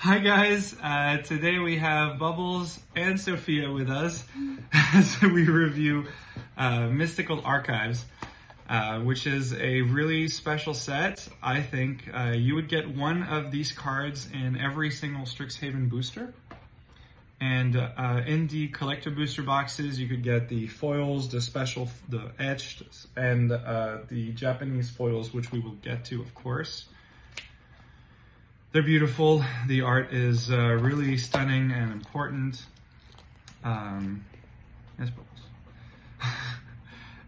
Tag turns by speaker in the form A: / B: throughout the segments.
A: Hi guys, today we have Bubbles and Sophia with us as we review Mystical Archives, which is a really special set. I think you would get one of these cards in every single Strixhaven booster. And in the collector booster boxes, you could get the foils, the special, the etched, and the Japanese foils, which we will get to, of course. They're beautiful. The art is really stunning and important. Yes, Bubbles.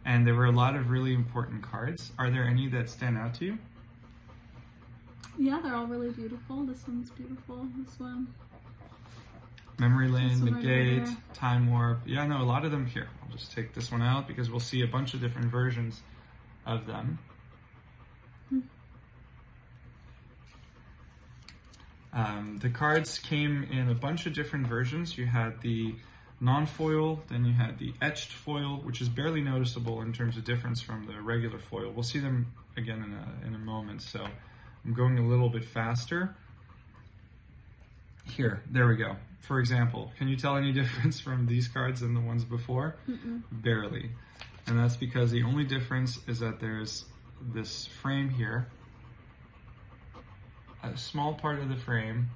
A: And there were a lot of really important cards. Are there any that stand out to you?
B: Yeah, they're all really beautiful. This one's beautiful. This one.
A: Memory Lane, Negate,
B: right
A: Time Warp. Yeah, no, a lot of them here. I'll just take this one out because we'll see a bunch of different versions of them. The cards came in a bunch of different versions. You had the non-foil, then you had the etched foil, which is barely noticeable in terms of difference from the regular foil. We'll see them again in a moment, so I'm going a little bit faster. Here, there we go. For example, can you tell any difference from these cards than the ones before? Barely. And that's because the only difference is that there's this frame here, a small part of the frame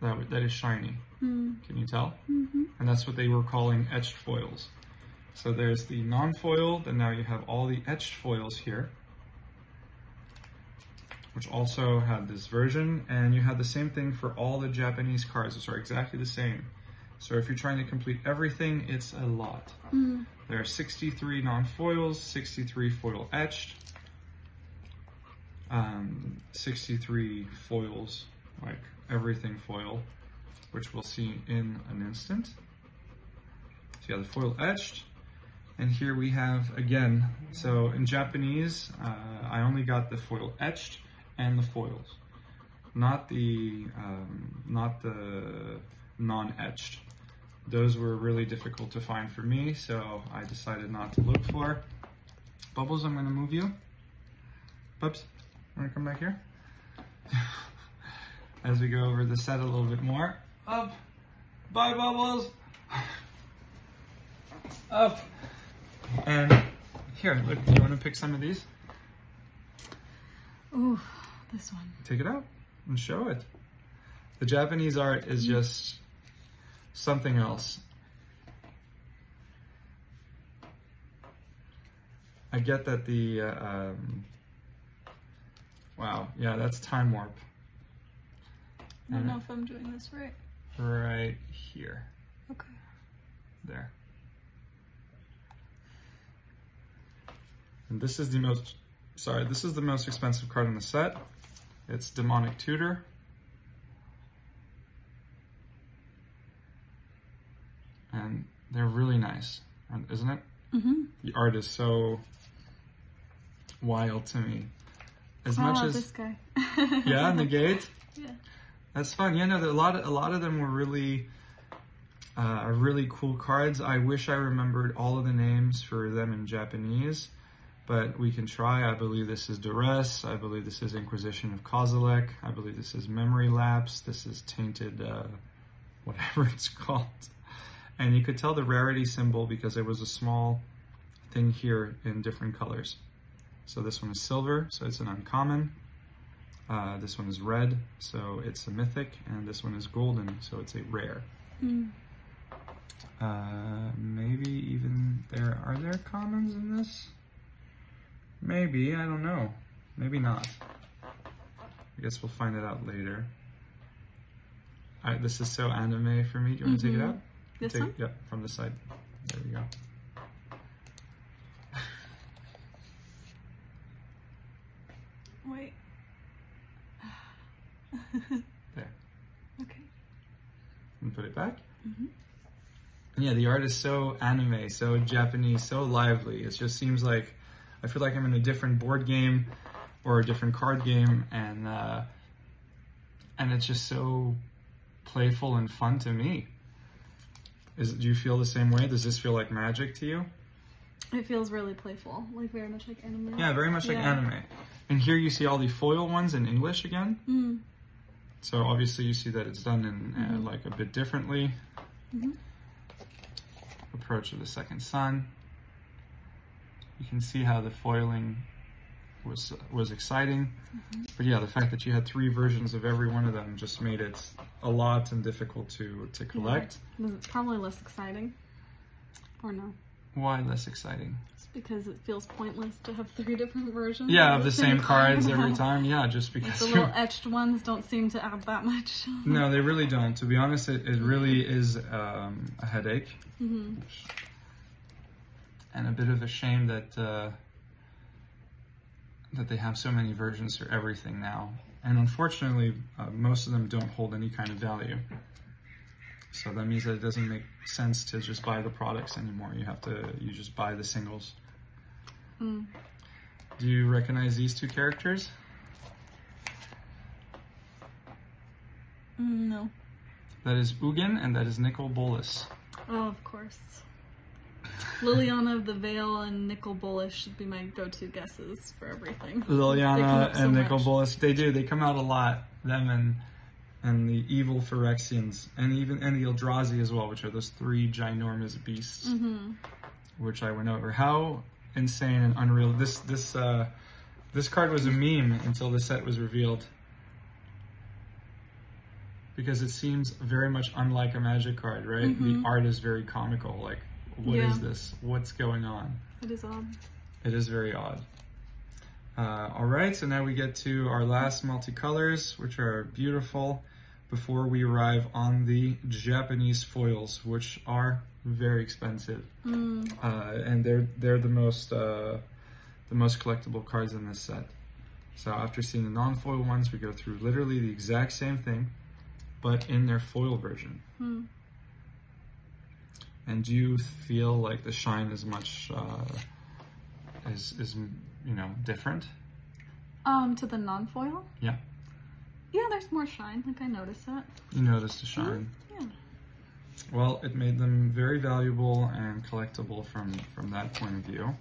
A: that is shiny. Can you tell? And that's what they were calling etched foils. So there's the non-foil, then now you have all the etched foils here, which also had this version, and you had the same thing for all the Japanese cards, which are exactly the same. So if you're trying to complete everything, it's a lot. There are 63 non-foils, 63 foil etched, 63 foils, like everything foil, which we'll see in an instant. So you have the foil etched, and here we have, again, so in Japanese, I only got the foil etched and the foils, not the non-etched. Those were really difficult to find for me, so I decided not to look for. Bubbles, I'm gonna move you. Bubs, wanna come back here? As we go over the set a little bit more. Up, bye Bubbles. Up, and here, look, you wanna pick some of these?
B: Ooh, this one.
A: Take it out and show it. The Japanese art is just something else. I get that the, wow, yeah, that's Time Warp.
B: I don't know if I'm doing this right.
A: Right here.
B: Okay.
A: There. And this is the most, this is the most expensive card in the set. It's Demonic Tutor. And they're really nice, isn't it? The art is so wild to me. As much as
B: this guy.
A: Yeah, Negate.
B: Yeah.
A: That's fun. Yeah, no, a lot of them were really cool cards. I wish I remembered all of the names for them in Japanese, but we can try. I believe this is Duress. I believe this is Inquisition of Kozilek. I believe this is Memory Lapse. This is Tainted, whatever it's called. And you could tell the rarity symbol because there was a small thing here in different colors. So this one is silver, so it's an uncommon. This one is red, so it's a mythic, and this one is golden, so it's a rare. Maybe even are there commons in this? Maybe, I don't know. Maybe not. I guess we'll find it out later. This is so anime for me. Do you want to take it out?
B: This one?
A: Yep, from the side. There we go.
B: Wait.
A: There.
B: Okay.
A: And put it back. Yeah, the art is so anime, so Japanese, so lively. It just seems like, I feel like I'm in a different board game or a different card game, and it's just so playful and fun to me. Do you feel the same way? Does this feel like magic to you?
B: It feels really playful, like very much like anime.
A: Yeah, very much like anime. And here you see all the foil ones in English again. So obviously you see that it's done in like a bit differently. Approach of the second sun. You can see how the foiling was exciting, but yeah, the fact that you had 3 versions of every one of them just made it a lot and difficult to collect.
B: Was it probably less exciting, or no?
A: Why less exciting?
B: It's because it feels pointless to have 3 different versions.
A: Yeah, of the same cards every time. Yeah, just because
B: like the little etched ones don't seem to add that much.
A: No, they really don't. To be honest, it really is a headache, and a bit of a shame that that they have so many versions for everything now. And unfortunately, most of them don't hold any kind of value. So that means that it doesn't make sense to just buy the products anymore. You just buy the singles. Do you recognize these 2 characters?
B: No.
A: That is Ugin and that is Nicol Bolas.
B: Oh, of course. Liliana of the Veil and Nicol Bolas should be my go-to guesses for everything.
A: Liliana and Nicol Bolas, they do. They come out a lot. Them and the evil Phyrexians, and the Eldrazi as well, which are those 3 ginormous beasts, which I went over. How insane and unreal! This card was a meme until the set was revealed, because it seems very much unlike a Magic card, right? The art is very comical, like. What is this? What's going on?
B: It is odd.
A: It is very odd. All right, so now we get to our last multicolors, which are beautiful, before we arrive on the Japanese foils, which are very expensive. And they're the most collectible cards in this set. So after seeing the non-foil ones, we go through literally the exact same thing, but in their foil version. And do you feel like the shine is much, is different?
B: To the non-foil?
A: Yeah.
B: Yeah, there's more shine. Like, I noticed that.
A: You noticed the shine?
B: Yeah.
A: Well, it made them very valuable and collectible from that point of view.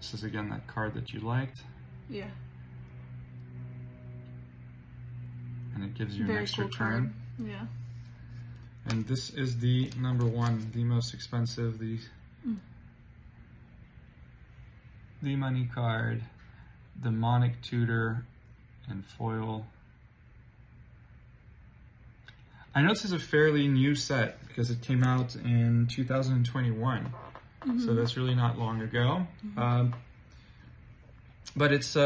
A: This is, again, that card that you liked.
B: Yeah.
A: And it gives you
B: very
A: an extra
B: cool
A: turn.
B: Card. Yeah.
A: And this is the number 1, the most expensive, the money card, the Demonic Tutor, and foil. I know this is a fairly new set because it came out in 2021, so that's really not long ago. But this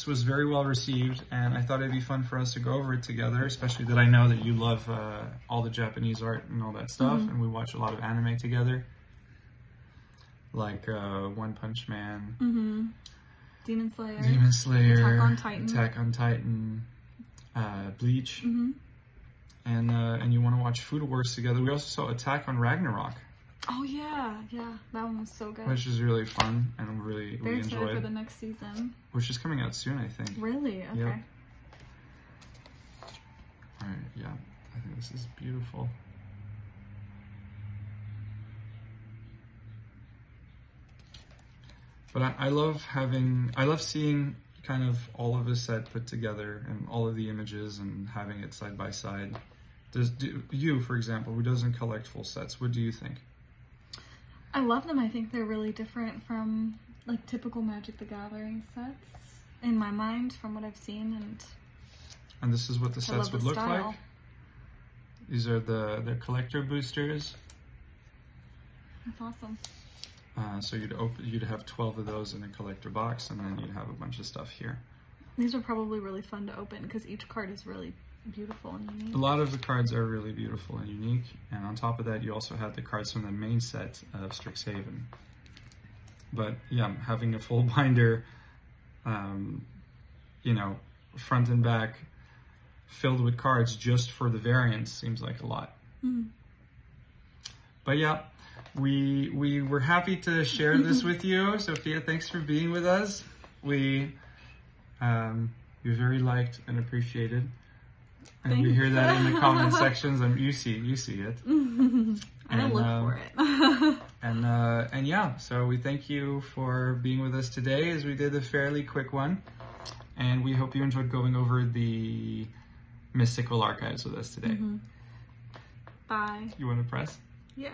A: was very well received, and I thought it'd be fun for us to go over it together, especially that I know that you love all the Japanese art and all that stuff, and we watch a lot of anime together, like One Punch Man,
B: Demon Slayer,
A: Attack on Titan, Bleach, and you want to watch Food Wars together. We also saw Attack on Ragnarok.
B: Oh yeah, that one was so good.
A: Which is really fun, and we
B: Very
A: enjoyed.
B: excited for the next season.
A: Which is coming out soon, I think.
B: Really? Okay.
A: Yep. All right, yeah, I think this is beautiful. But I love seeing kind of all of the set put together and all of the images and having it side by side. You, for example, who doesn't collect full sets, what do you think?
B: I love them. I think they're really different from like typical Magic the Gathering sets in my mind, from what I've seen,
A: and this is what the sets would look
B: style.
A: like. These are the collector boosters.
B: That's awesome.
A: So you'd have 12 of those in a collector box, and then you'd have a bunch of stuff here.
B: These are probably really fun to open because each card is really beautiful and unique.
A: A lot of the cards are really beautiful and unique, and on top of that, you also had the cards from the main set of Strixhaven. But yeah, having a full binder, front and back, filled with cards just for the variants seems like a lot. But yeah, we were happy to share this with you. Sophia, thanks for being with us. You're very liked and appreciated. And
B: Thanks.
A: we hear that in the comment sections, and you see it.
B: I look for it.
A: and yeah, so we thank you for being with us today, as we did a fairly quick one. And we hope you enjoyed going over the mystical archives with us today.
B: Bye.
A: You want to press?
B: Yeah.